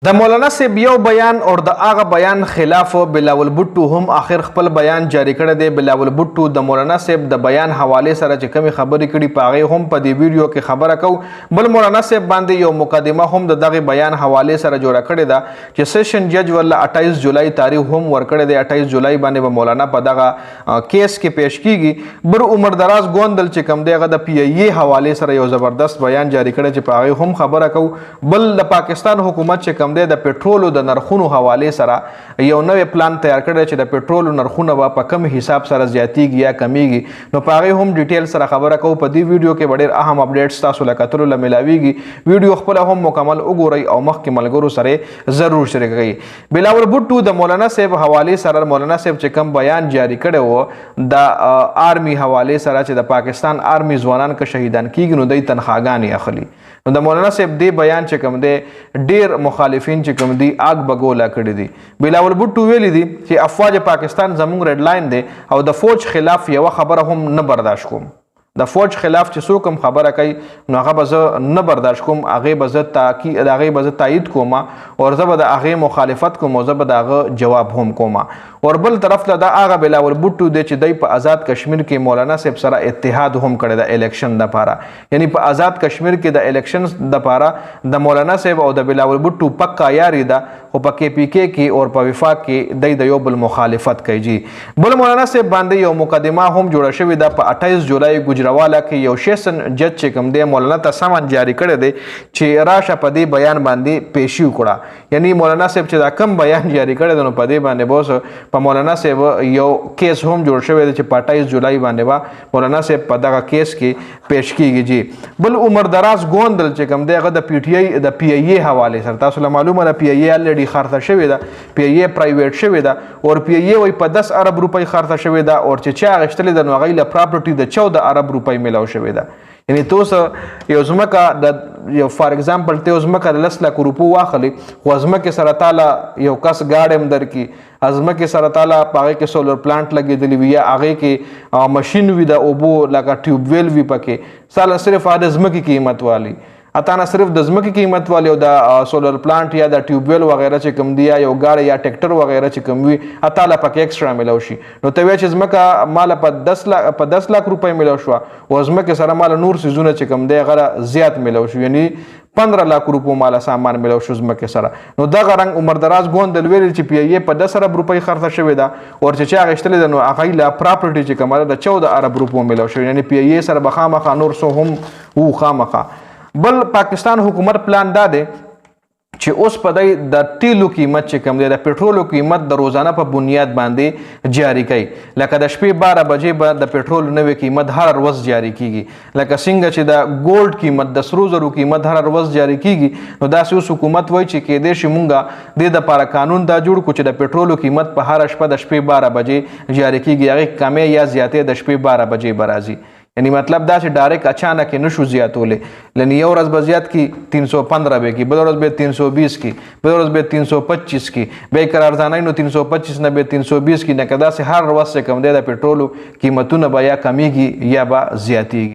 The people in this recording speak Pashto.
د مولانا صاحب یو بیان او د هغه بیان خلاف بلاول بوټو هم اخر خپل بیان جاری کړی دی. بلاول بوټو د مولانا صاحب د بیان حواله سره چې کمی خبرې کړي په هغه هم په دې ویډیو کې خبره کو. بل مولانا صاحب باندې یو مقدمه هم د دغه بیان حواله سره جوړه کړې ده چې سیشن جج ول 28 جولای تاریخ هم ورکړی دی. 28 جولای باندې به مولانا په دغه کیس کې پیش کیږي. بر عمر دراز ګوندل چې کم دی هغه د پی ای حواله سره یو زبردست بیان جاری کړی چې په هغه هم خبره کو. بل د پاکستان حکومت چې کم د پټرولو د نرخونو حواله سره یو نوې پلان تیار کړی چې د پټرولو نرخونه په کم حساب سره زیاتیږي یا کمیږي. نو په هغه هم ډیټیل سره خبره کوو. په دې ویډیو کې ډېر اهم اپډیټس تاسو له کتلو له ملاویږي. ویډیو خپل هم مکمل وګورئ او مخکې ملګرو سره ضرور شریک کړئ. بلاول بوټو د مولانا صاحب حواله سره مولانا صاحب چې کم بیان جاری کړی وو د آرمی حواله سره چې د پاکستان آرمی ځوانان که شهیدان کیږي نو دوی تنخواګانې اخلي. نو د مولانا صاحب دی بیان چې کوم دی ډیر مخالفین چې کوم دی آگ بګولا کړی دي. بلاول بوټو ویلي دي چې افواج پاکستان زموږ ریډ لاین دی او د فوج خلاف یو خبره هم نه برداشت کوم. د فوج خلاف چې څوک هم خبره کوي نو هغه به زه نه برداشت کوم. هغې به زه تایید کوم او زه به د هغې مخالفت کوم او زه به د هغه جواب هم کوم. اور بل طرف ته د هغه بلاول بوټو دی چې دی په آزاد کشمیر کې مولانا صاحب سره اتحاد هم کړی د الیکشن دپاره. یعنی په آزاد کشمیر کې د الیکشن دپاره د مولانا صاحب او د بلاول بوټو پکا یاري ده خو په کې پی کې کې او په وفاق کې دی د یو بل مخالفت کوي. جی بل مولانا صاحب باندې یو مقدمه هم جوړه شوې ده په 28 جولای گجراوالا کې یو سیشن جج چې کوم دی مولانا ته سمن جاری کړی دی چې راشه په دې بیان باندې پیشي وکړه. یعنی مولانا صاحب چې دا کم بیان جاری کړی دی نو په دې باندې بوس په مولانا صاحب یو کیس هم جوړ شوی دی چې په 28 جولای باندې با مولانا صاحب په دغه کیس کې پیش کیږي. جی بل عمر دراز ګوندل چې کوم دی هغه د پی ټی آی د پی ای حواله سره تاسو له معلومه ده پی ای الریډي خرڅه شوې ده. پی ای پرایویټ شوې ده او پی ای وای په 10 ارب روپۍ خرڅه شوې ده او چې چا غشتلې ده نو هغه له پراپرټي د 14 ارب روپۍ ملاو شوې ده. یعنی توس یو ځمکه د یو فار ایگزامپل ته ځمکه د 10 لک روپو واخلي خو ځمکه سره تعالی یو کس گاډم درکې ازمکه سره تعالی پاغه کې سولر پلانټ لګېدلی وي یا هغه کې ماشين وي د اوبو لکه ټیوب ویل وي پکې ساله صرف د ځمکې قیمت والی اتانا صرف د ځمکې قیمت والی او د سولر پلانټ یا د ټیوب ویل وغیرہ چې کم دی یا یو گاډي یا ټریکټر وغیرہ چې کم وي اتاله پکې ایکسترا ملو شي. نو ته وی چې ځمکه مال په 10 لک روپۍ ملو شو او ځمکه سره مال نور سيزونه چې کم دی غره زیات ملو شو. یعنی 15 لک روپو مال سامان ملو شو ځمکه سره. نو دغه رنګ عمر دراز ګوندل ویل چې پی ای په 10 ارب روپۍ خرڅه شوې ده او چې چا غشتلې ده نو هغه لا پراپرټي چې کومه د 14 ارب روپو ملو شو. یعنی پی ای سره بخامخه نور سو هم او خامخه. بل پاکستان حکومت پلان دا دی چې اوس په دای د تیلو قیمت چې کم دی د پټرولو قیمت د روزانه په بنیاد باندې جاری کوي. لکه د شپې 12 بجې به د پټرول نوې قیمت هر ورځ جاری کیږي. لکه څنګه چې د ګولډ قیمت د سرو زرو قیمت هر ورځ جاری کیږي. نو داسې اوس حکومت وایي چې کې دې شي مونږه د لپاره قانون دا جوړ کو چې د پټرولو قیمت په هر شپه د شپې 12 بجې جاری کیږي. هغه کمې یا زیاتې د شپې 12 بجې برازي. یعنی مطلب دا چې ډایرک اچانک نشو زیاتولې لنی یو ورځ به زیات کی 315 به کی بل ورځ به 320 کی بل ورځ به 325 کی به قرار ځانای نو 325 نه به 320 کی نه کدا سه هر ورځ کم دی د پټرولو قیمتونه به یا کمیږي یا به زیاتیږي.